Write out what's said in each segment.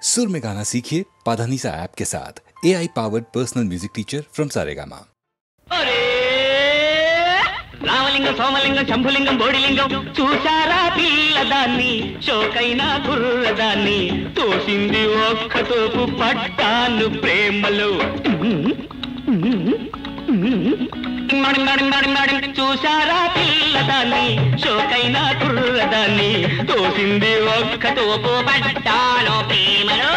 सुर में गाना सीखिए पाधानीसा ऐप के साथ। AI powered personal music teacher from Saregama. Ramalingam Somalingam Shambhulingam Bodilingam చూసారా పిల్లదాన్ని షోకైనా కుర్రదాన్ని తోసింది ఒక్కతోపు పట్టాను ప్రేమలో చూసారా పిల్లదాన్ని షోకైనా కుర్రదాన్ని తోసింది ఒక్కతోపు పట్టాను ప్రేమలో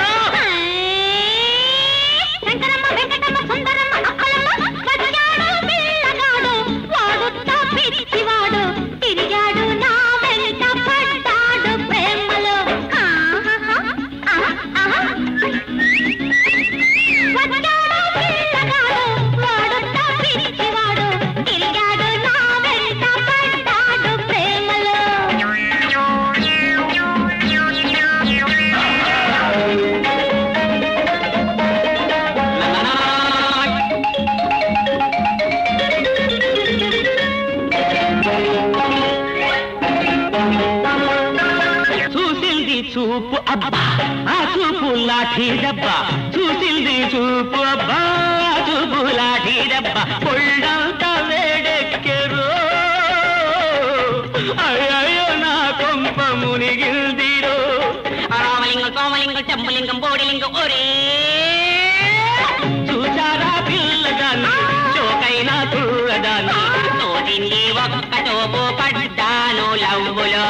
చూపు అబ్బా ఆ చూపు లాఠీ దెబ్బా చూసింది చూపు అబ్బా ఆ చూపు లాఠీ దెబ్బా పొళ్ళంతా వేడెక్కెరో అయ్యో నా కొంప మునిగిల్దిరో రామలింగం సోమలింగం శంభులింగం బోడిలింగం ఒరే చూసారా పిల్లదాన్ని చోకైనా కుర్రదాన్ని తోటింది ఒక్క తోపు పడ్డాను లవ్వులో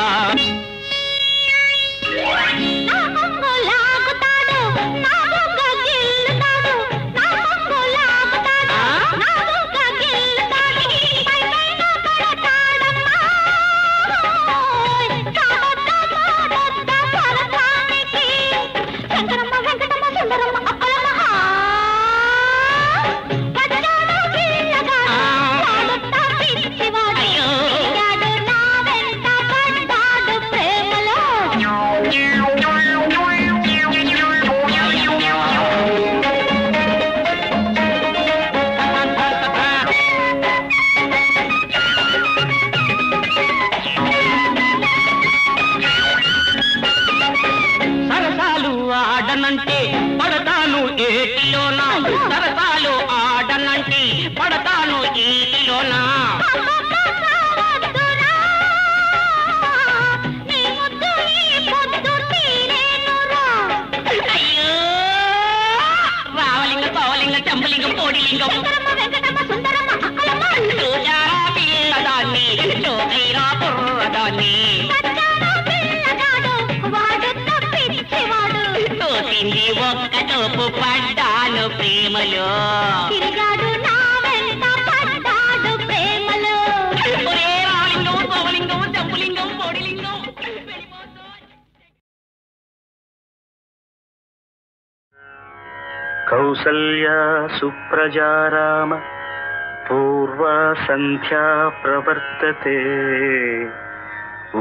ఆడనంటే పడతాను ఏటిలోనా సరసాలు ఆడనంటే పడతాను ఏటిలోనా అయ్యో రామలింగం సోమలింగం శంభులింగం బోడిలింగం చూసారా పిల్లదాన్ని చోకైనా కుర్రదాన్ని తోసింది ఒక్క తోపు పడ్డాను ప్రేమలో తిరిగాడు నా వెంట పడ్డాడు ప్రేమలో ఒరే రామలింగం సోమలింగం శంభులింగం బోడిలింగం కౌసల్యా సుప్రజారామ పూర్వా సంధ్యా ప్రవర్తతే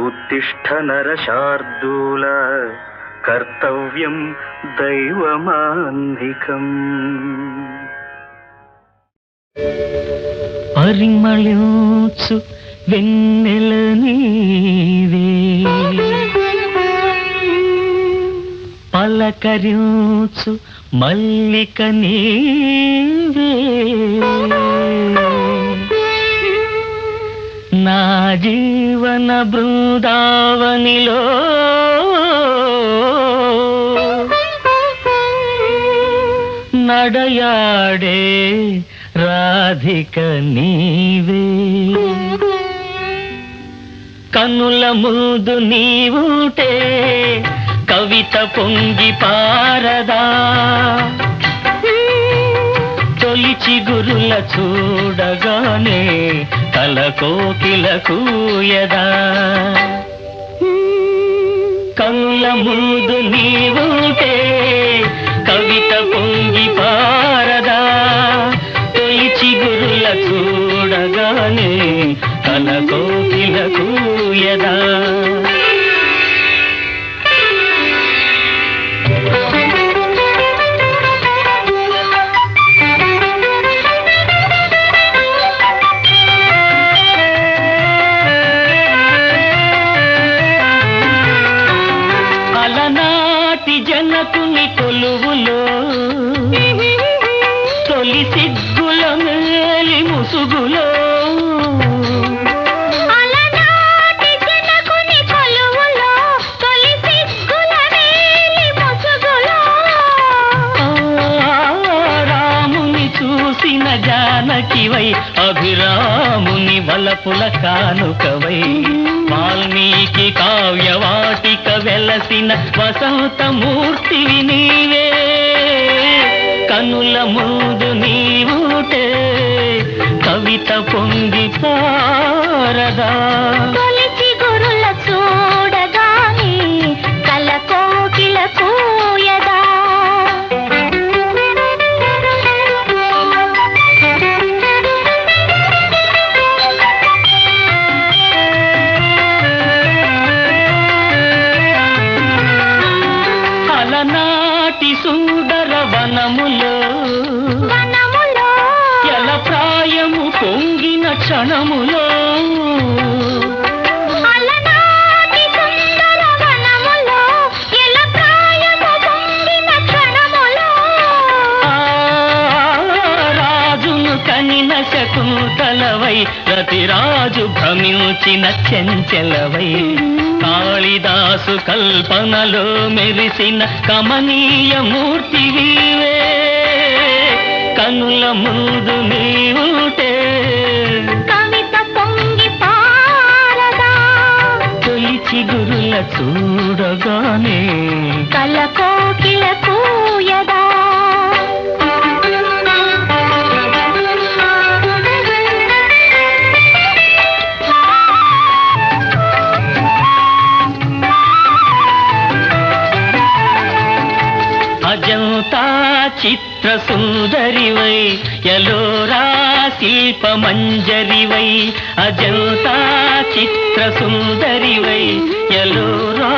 ఉత్తిష్ఠ నరశార్దూల కర్తవ్యం దైవమాన్ధికం పరిమళించు వెన్నెల నీవే పలకరించు మల్లిక నీవే నా జీవన బృందావనిలో నడయాడే రాధిక నీవే కనుల ముందు నీవుటే కవిత పొంగి పారదా తొలి చిగురుల చూడగానే తల కోకిల కూయదా కనుల ముందు నీవుటే కవిత పొంగి పారదా తొలి చిగురుల చూడగానే తల కోకిల కూయదా చిన్నకుని కొలువులో తొలి సిగ్గుల మేలి ముసుగులో జానకివై అభిరాముని వలపుల కానుకవై వాల్మీకి కావ్యవాటిక వెలసిన వసంతమూర్తివి నీవే కనుల ముందు నీవుటే కవిత పొంగి పారదా తొలిచి గురుల చూడగాని కల కోకిల కూయదా సుందర వనములో ఎల ప్రాయము పొంగిన క్షణములో రాజును కనిన శకుంతలవై రతిరాజు భ్రమించిన చెంచెలవై కాళిదాసు కల్పనలో మెరిసిన కమనీయ మూర్తివీవే కనుల ముందు నీవుటే కవిత పొంగి పారదా తొలిచి గురుల చూడగానే కల కోకిల కూయదా అజంతా చిత్ర సుందరివై ఎలోరా శిల్ప మంజరివై అజంతా చిత్ర సుందరివై ఎలోరా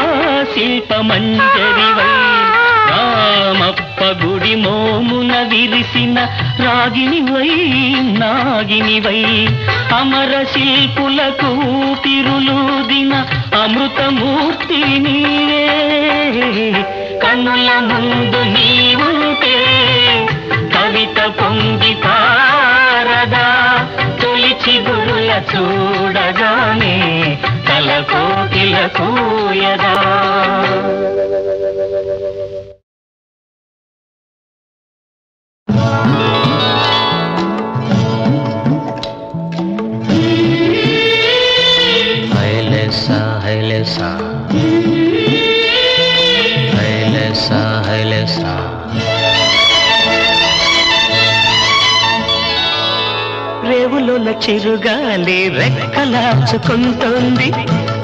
శిల్ప మంజరివై రామప్ప గుడి మోమున విరిసిన రాగినివై నాగినివై అమర శిల్పులకు ఊపిరులూదిన అమృతమూర్తి నీవే కన్నుల ముందు నీవుంటే కవిత పొంగి పారదా తొలిచి గురుల చూడగానే కల కోకిల కూయదా హైలేసా హైలేసా హైలేసా రేవులోన చిరుగాలి రెక్కలాచుకుంటోంది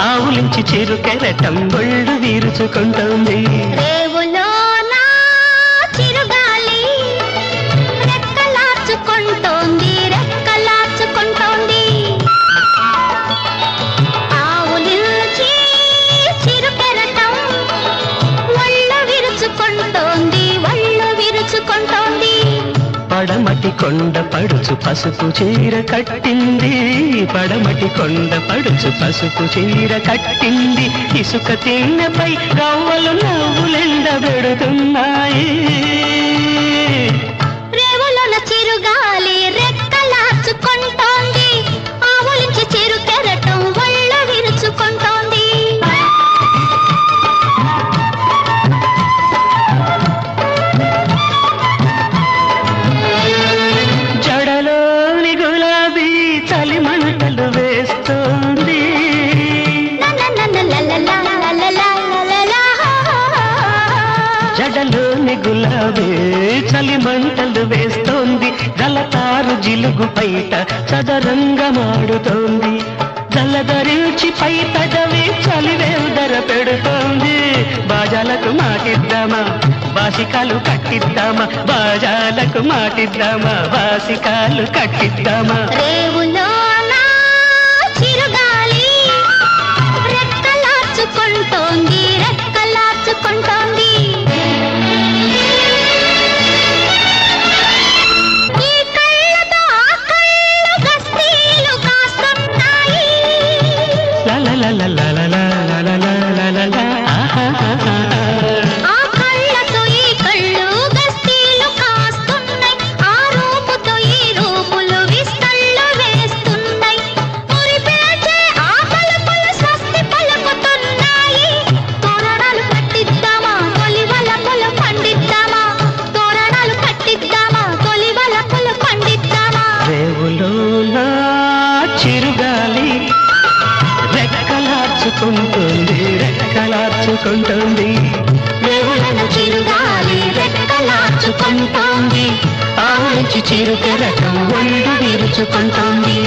ఆవులించి చిరు కెరటం ఒళ్ళు వీరుచుకుంటోంది రేవులోన చిరుగాలి రెక్కలాచుకుంటోంది రెక్కలాచుకుంటోంది ఆవులించి చిరు కెరటం ఒళ్ళు విరుచుకుంటోంది ఒళ్ళు విరుచుకుంటోంది పడమటి కొండ పడుచు పసుపు చీర కట్టింది పడమటి కొండ పడుచు పసుపు చీర కట్టింది ఇసుక తిన్నపై గవ్వలు నవ్వులెండబెడుతున్నాయి రేవులోన చిరుగాలి రెక్కలాచుకుంటోంది ఆవులించి చిరు కెరటం ఒళ్ళు విరుచుకుంటోంది జడలోని గులాబీ చలి మంటలు వేస్తోంది జడలోని గులాబీ చలి మంటలు వేస్తోంది జలతారు జిలుగు పైట చదరంగమాడుతోంది జలధరించి పై తడవి చలివేదర పెడుతోంది బాజాలకు మాటిద్దామా బాసికాలు కట్టిద్దామా బాజాలకు మాటిద్దామా బాసికాలు కట్టిద్దామా రేవులోన చిరుగాలి రెక్కలాచుకుంటోంది రెక్కలాచుకుంటోంది ఈ కళ్ళతో ఆ కళ్ళు గస్తీలు కాస్తున్నాయి లలలలలలలలలలలలల. ఆహాహాహా. ఆ కళ్ళతో విరుచుకుంటోంది, ఆ మంచి చిరుకెరటం ఒళ్ళు విరుచుకుంటోంది.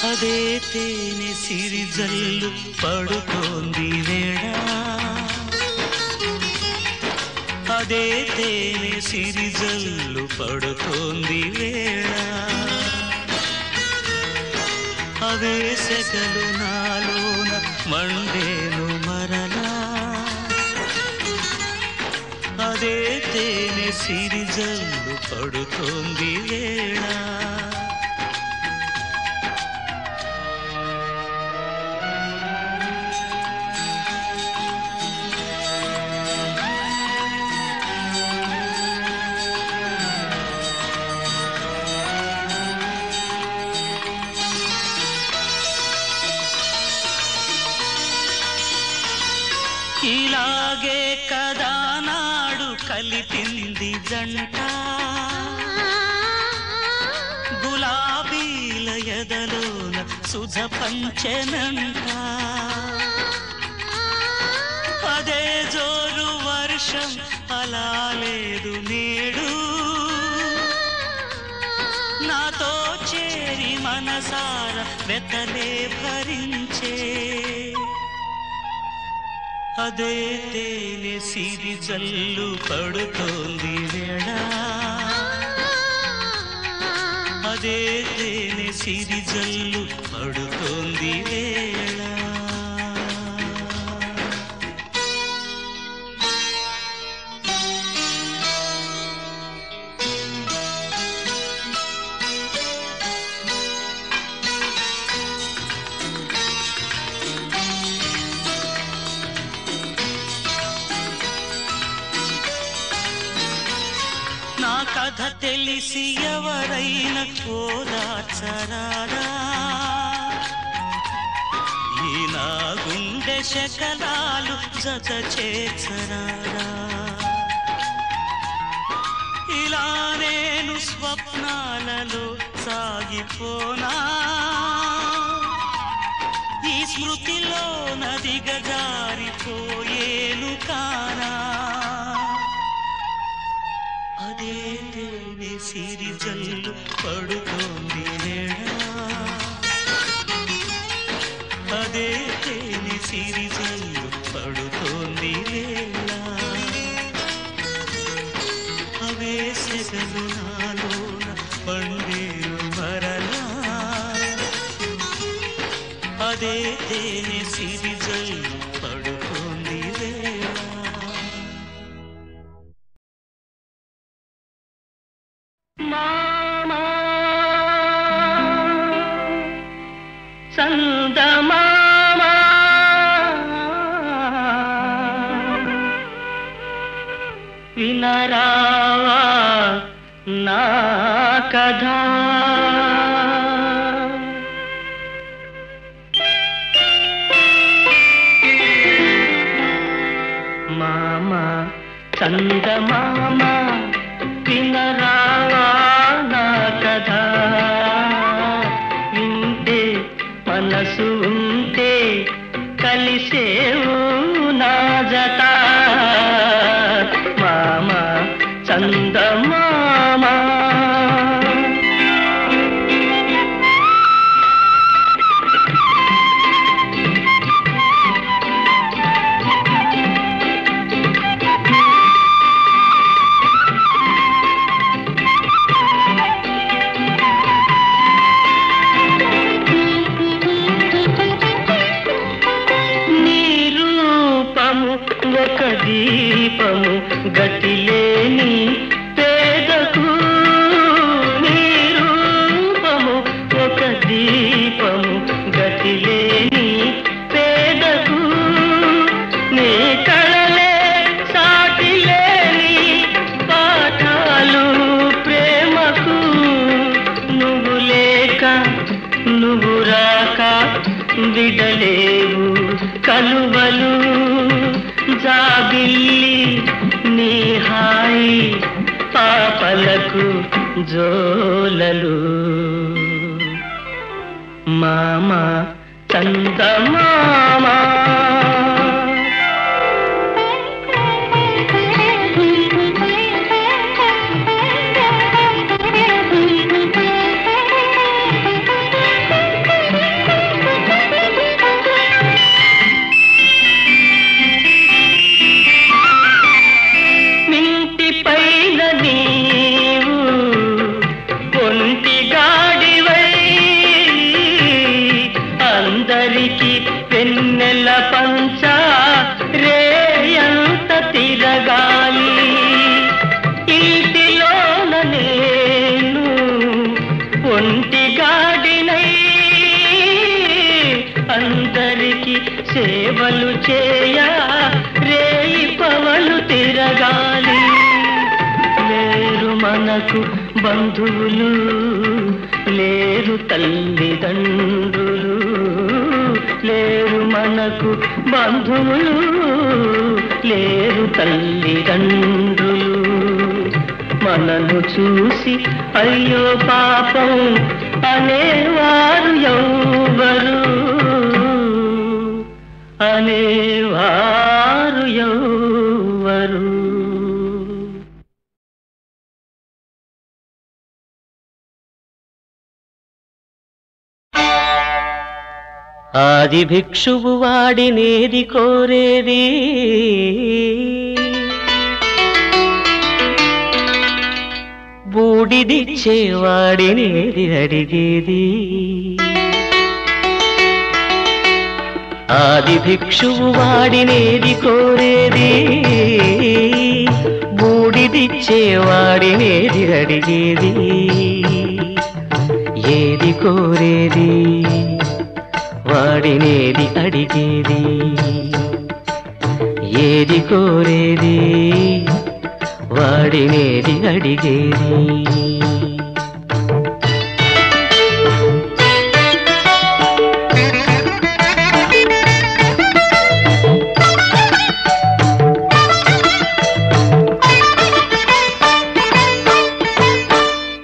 అదే తేనె సిరిజల్లు పడుతోంది వేళ, అదే తేనె సిరిజల్లు పడుతోంది వేళ, అవే సెగలు నాలోన మండేను మరలా, అదే తేనె సిరిజల్లు పడుతోంది వేళ. ఇలాగే కదా నాడు కలిపింది జంట, గులాబీల ఎదలోన సుధ పంచెనంట, అదే జోరు వర్షం అలా లేదు నేడు, నాతో చేరి మనసార వెతలే భరించే, అదే తేనె సిరిజల్లు పడుతోంది వేళ, అదే తేనె సిరిజల్లు పడుతోంది వేళ. కథ తెలిసి ఎవరైనా ఓదార్చరారా, ఈ నా గుండె శకలాలు జత చేర్చరారా, ఇలా నేను స్వప్నాలలో సాగిపోనా, ఈ స్మృతిలో నదిగా జారిపోయేను కానా, అదే తేనె సిరిజల్లు పడుతోంది వేళ, అదే తేనె సిరిజల్లు పడుతోంది వేళ, అవే సెగలు నాలోన పండేరు మరలా, అదే తేనె సిరిజల్లు పడుతోంది వేళ. మామా చందమామా వినరావా నా కథ, మామా చందమామా వినరావా నా కథ, వింటే మనసు ఉంటే కలిసేవు నా జత, మామా చందమామా. ఒక దీపము గతిలేని పేదకు, నీ రూపము ఒక దీపము గతిలేని పేదకు, నీ కళలే వీడలేవు కలువలు జాబిల్లి నీ హాయి పాపలకు జోలలు మామ చందమామ వెన్నెల పంచ రేయంత తిరగాలి ఇంటిలోన నేను ఒంటి గాడినై అందరికి సేవలు చేయ రేయి పవలు తిరగాలి లేరు మనకు బంధువులు లేరు తల్లిదండ్రులు లేరు మనకు బంధువులు లేరు తల్లిదండ్రులు మనను చూసి అయ్యో పాపం అనేవారు ఎవరు అనేవారు ఎవరు ఆది భిక్షువు వాడినేది కోరేది బూడిదిచ్చేవాడినేది అడిగేది ఆది భిక్షువు వాడినేది కోరేది బూడిదిచ్చేవాడినేది అడిగేది ఏది కోరేది వాడినేది అడిగేది ఏది కోరేది వాడినేది అడిగేది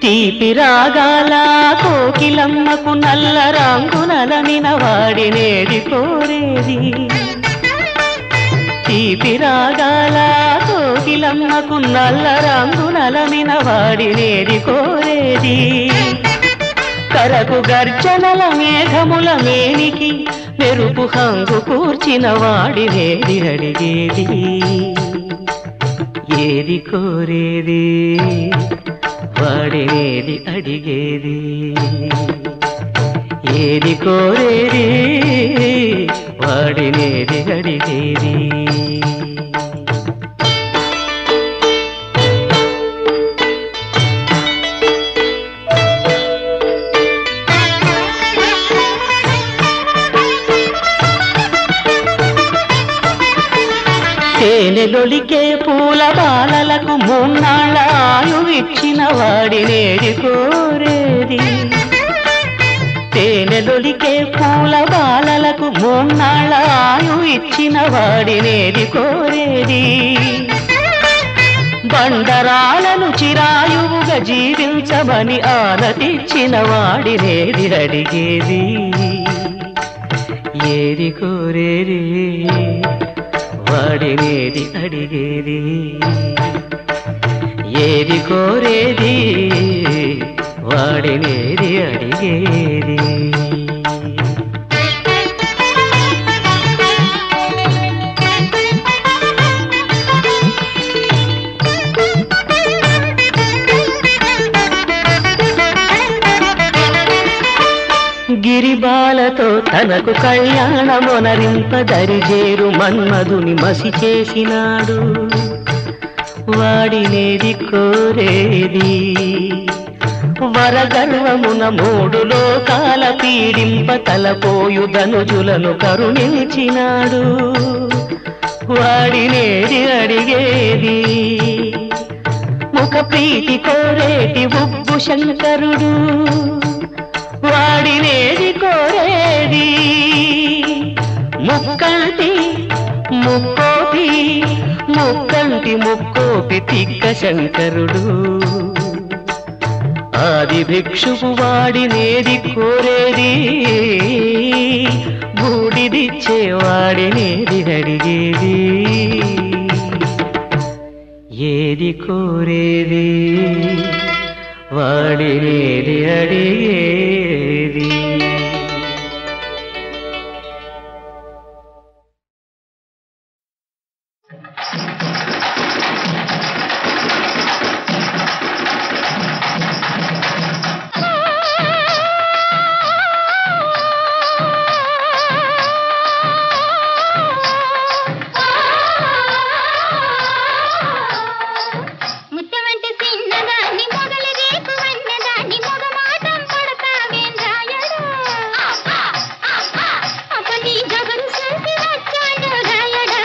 తీపి రాగాల కోకిలమ్మకు నల్ల రంగునలమిన వాడినేది కోరేది తీపి రాగాల కోకిలమ్మకు నల్ల రంగునలమిన వాడినేది కోరేది కరకు గర్జనల మేఘముల మేనికి మెరుపు హంగు కూర్చిన వాడినేది అడిగేది ఏది కోరేది వాడినేది అడిగేది ఏది కోరేది వాడినేది అడిగేది తేనెలొలికే పూల బాలలకు మూన్నాళ్ళ ఆయువిచ్చిన వాడినేది కోరేది తేనెలొలికే పూల బాలలకు మూన్నాళ్ళ ఆయువిచ్చిన వాడినేది కోరేది బండరాలను చిరాయువుగా జీవించమని ఆనతిచ్చిన వాడినేది అడిగేది ఏది కోరేది వాడినేది అడిగేది ఏది కోరేది వాడినేది అడిగేది గిరిబాలతో తనకు కళ్యాణమొనరింప దరిజేరు మన్మధుని మసి చేసినాడు వాడినేది కోరేది వరగర్వమున మూడు లోకాల పీడింప తలపోయు ధనుజులను కరుణించినాడు వాడినేది అడిగేది ముఖ ప్రీతి కోరేటి ఉబ్బు శంకరుడు వాడినేది కోరేది గోపి ముక్కంటి ముక్కోపి తిక్క శంకరుడు ఆది భిక్షువు వాడినేది కోరేది బూడిదిచ్చేవాడినేది అడిగేది ఏది కోరేది వాడినేది అడిగేది ముత్తమంటే చిన్నదాన్ని మొగలి రేపు వన్నదాన్ని మొగ మాటం పడతావేం రాయడు అప్పటి జగను చూసి వచ్చాడు రాయడా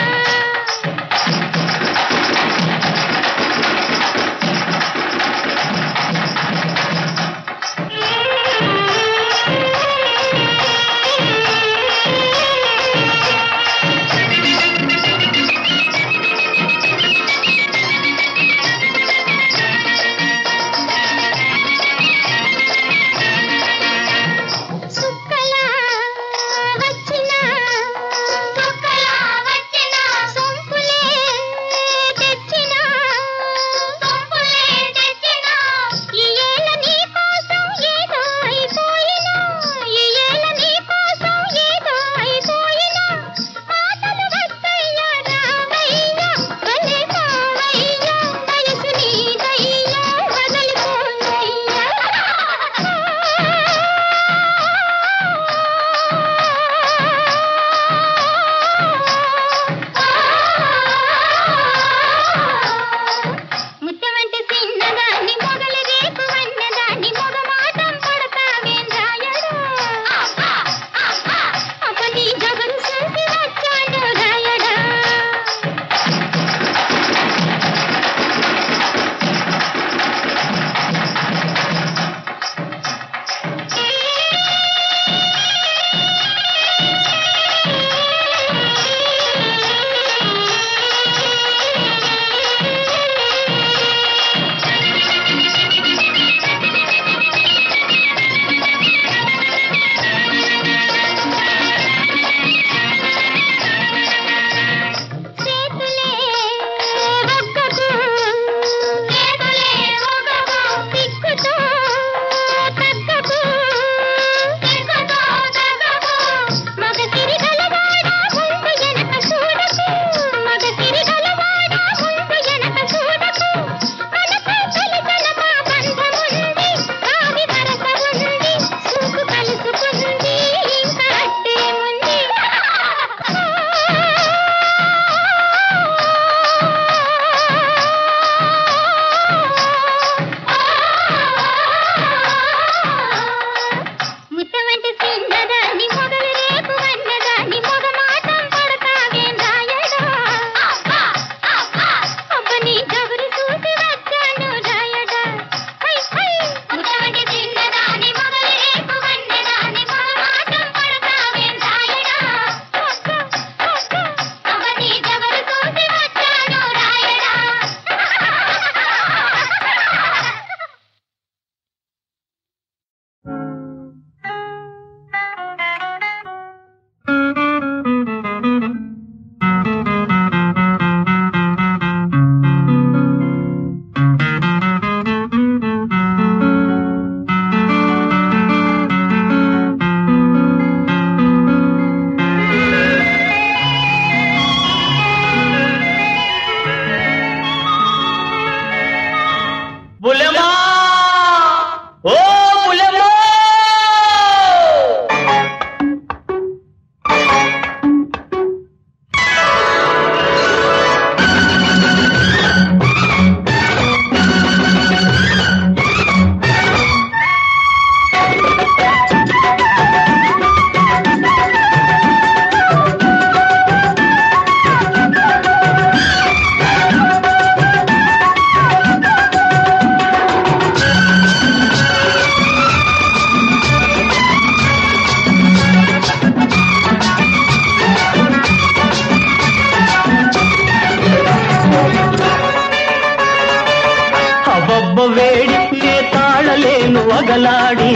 వగలాడి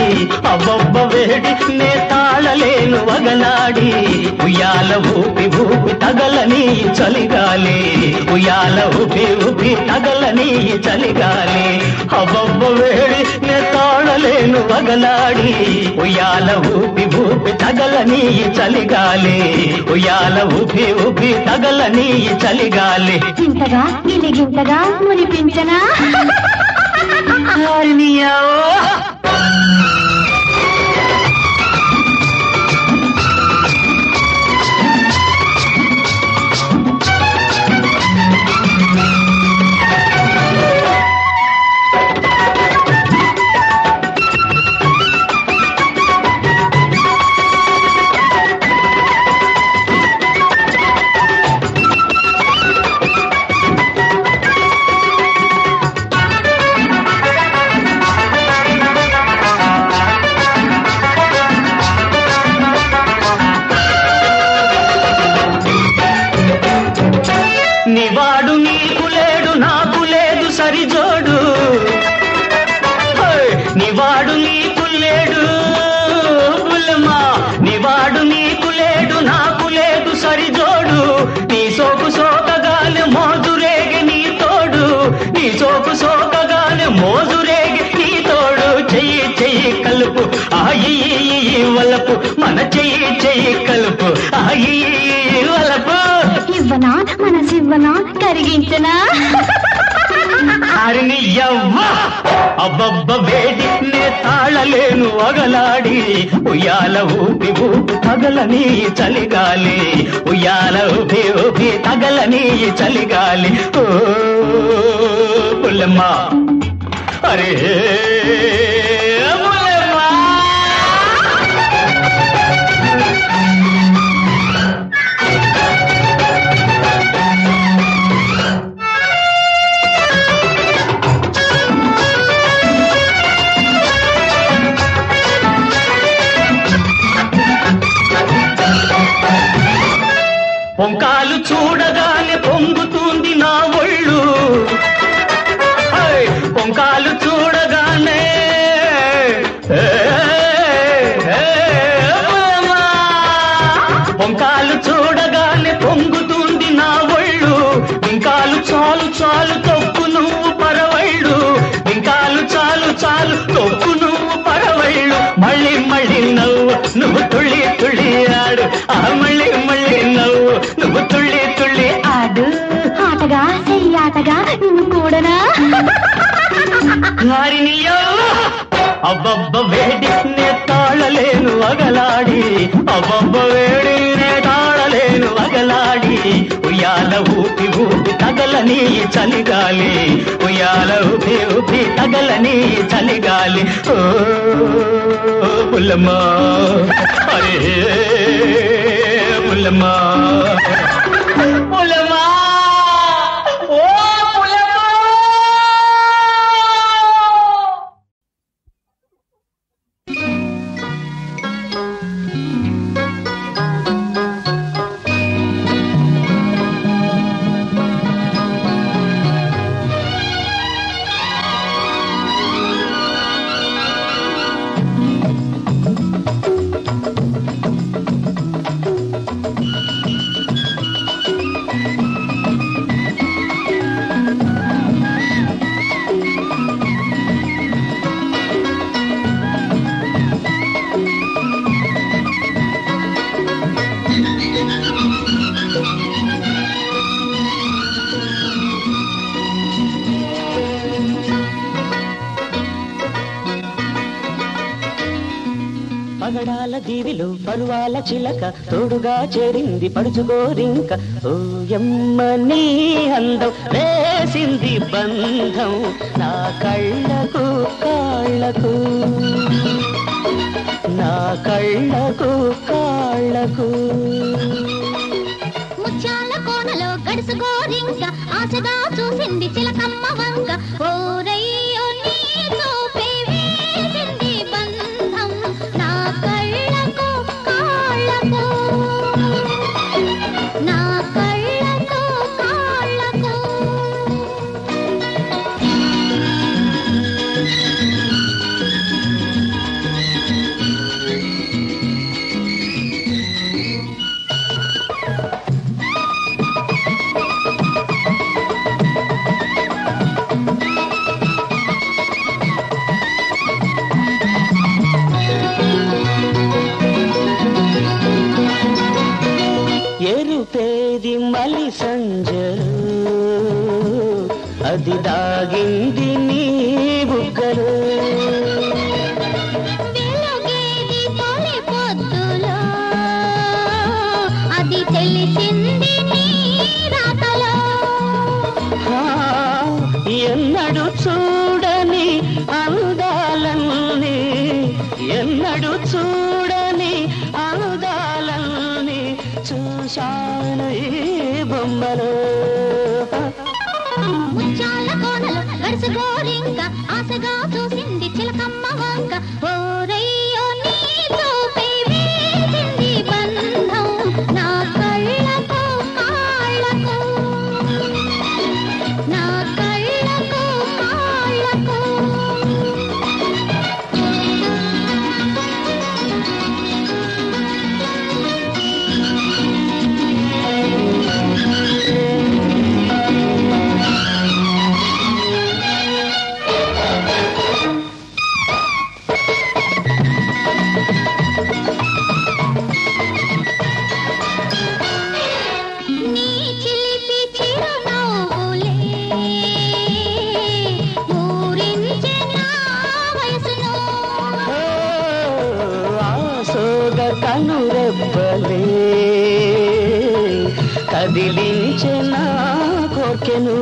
అబ్బబ్బ వేడి నే తాళలేను వగలాడి ఉయ్యాల ఊపి ఊపి తగలని చలిగాలి ఉయ్యాల ఊపి ఊపి తగలని చలిగాలి అబ్బబ్బ వేడి నే తాళలేను వగలాడి ఉయ్యాల ఊపి ఊపి తగలని చలిగాలి ఉయ్యాల ఊపి ఊపి తగలని చలిగాలి ఇంతగా గిలిగింతగా మునిపించనా నివాడు నీకు లేడు నాకు లేదు సరిజోడు నివాడు నీకు లేడు బుల్లమా నివాడు నీకు లేడు నాకు లేదు సరిజోడు నీ సోకు సోకగానే మోజురేగి నీ తోడు నీ సోకు సోకగానే మోజురేగి నీ తోడు చెయ్యి చెయ్యి కలుపు ఆయి వలపు మన చెయ్యి చెయ్యి కలుపు ఆయి వలపు ఇవ్వనా మనసివ్వనా కరిగించనా అరిని యవ్వ అబ్బబ్బ వేడి నే తాళలేను వగలాడి ఉయ్యాల ఊపి ఊపి తగలని చలిగాలి ఉయ్యాల ఊపి ఊపి తగలని చలిగాలి ఓ పుల్లమ్మ అరే పొంకాలు చూడగానే పొంగుతుంది నా ఒళ్ళు పొంకాలు చూడగానే పొంకాలు చూడగానే పొంగుతుంది నా ఒళ్ళు ఇంకాలు చాలు చాలు తొక్కు నువ్వు పరవళ్ళు ఇంకాలు చాలు చాలు తొక్కు నువ్వు పరవళ్ళు మళ్ళీ మళ్ళీ నువ్వు తుళ్ళి తుళ్ళి ఆడు మళ్ళీ మళ్ళీ నువ్వు తుళ్ళి తుళ్ళి ఆడు ఆటగా చెయ్యాటగా నువ్వు కూడనా అబ్బబ్బ వేడి నే తాళలేను వగలాడి అబ్బబ్బ వేడి నే తాళలేను వగలాడి ఉయ్యాల ఊపి ఊపి తగలని చలిగాలి ఉయ్యాల ఊపి ఊపి తగలని చలిగాలి ఓ పుల్లమ్మ అరే పుల్లమ్మ పుల్లమ్మ ఓ పుల్లమ్మ పగడాల దీవిలో పరువాల చిలక తోడుగా చేరింది పడుచుకోరింక ఓయమ్మ నీ అందం వేసింది బంధం నా కళ్ళకు కాళ్ళకు నా కళ్ళకు కాళ్ళకు ముత్యాల కోనలో గడుసుకోరింక ఆశగా చూసింది చిలకమ్మ వంక ఓరయ్యో నీ చూపే వేసింది బంధం నా కళ్ళకు కాళ్ళకు నా కళ్ళకు కాళ్ళకు గంజలు అది దాగింది నీ బుగ్గలు వెలుగేది తొలి పొద్దులో అది తెలిసింది నీ రాతలో ఎన్నడు చూడని అందాలన్నీ ఎన్నడు చూడని అందాలన్నీ చూశాను ఈ బొమ్మలో ముత్యాల కోనలు గడుసు గోరింక ఆశగా చూసింది చిలకమ్మ వంక ఓరయ్యో నీ చూపే వేసింది బంధం నా కళ్ళకు కాళ్ళకు నా కళ్ళకు కాళ్ళకు నీ చిలిపి చిరునవ్వులే ఊరించే నా వయసును ఆసోగ కనురెబ్బలే కదిలించే నా కోర్కెను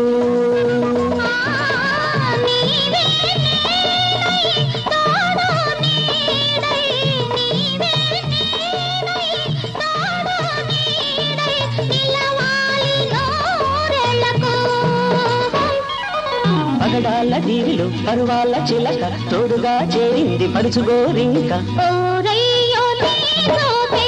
నీవే నేనై తోడు నీడై నీవే నేనై తోడు నీడై నిలవాలి నూరేళ్లకు పగడాల దీవిలో పరువాల చిలక తోడుగా చేరింది పడుచుగోరింక ఓరయ్యో నీ చూపే